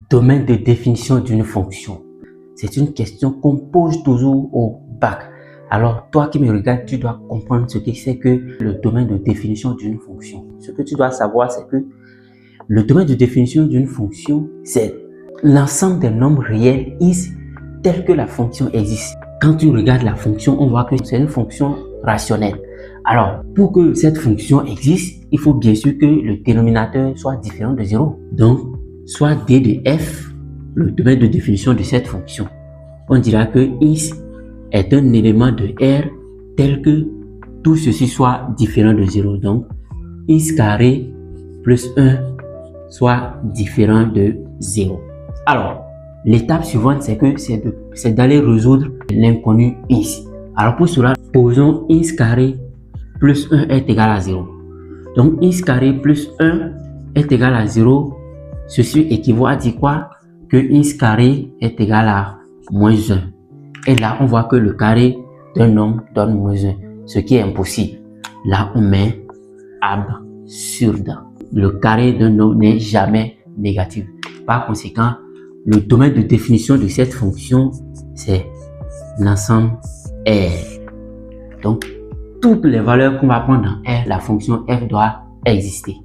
domaine de définition d'une fonction? C'est une question qu'on pose toujours au bac. Alors, toi qui me regardes, tu dois comprendre ce que c'est que le domaine de définition d'une fonction. Ce que tu dois savoir, c'est que le domaine de définition d'une fonction, c'est l'ensemble des nombres réels is tel que la fonction existe. Quand tu regardes la fonction, on voit que c'est une fonction rationnelle. Alors, pour que cette fonction existe, il faut bien sûr que le dénominateur soit différent de 0. Donc, soit d de f, le domaine de définition de cette fonction. On dira que is est un élément de R tel que tout ceci soit différent de 0. Donc, is carré plus 1 soit différent de 0. Alors, l'étape suivante, c'est d'aller résoudre l'inconnu is. Alors, pour cela, posons is carré plus 1 est égal à 0. Donc, is carré plus 1 est égal à 0. Ceci équivaut à dire quoi? Que is carré est égal à moins 1. Et là, on voit que le carré d'un nombre donne moins 1, ce qui est impossible. Là, on met absurde. Le carré d'un nombre n'est jamais négatif. Par conséquent, le domaine de définition de cette fonction, c'est l'ensemble R. Donc, toutes les valeurs qu'on va prendre dans R, la fonction f doit exister.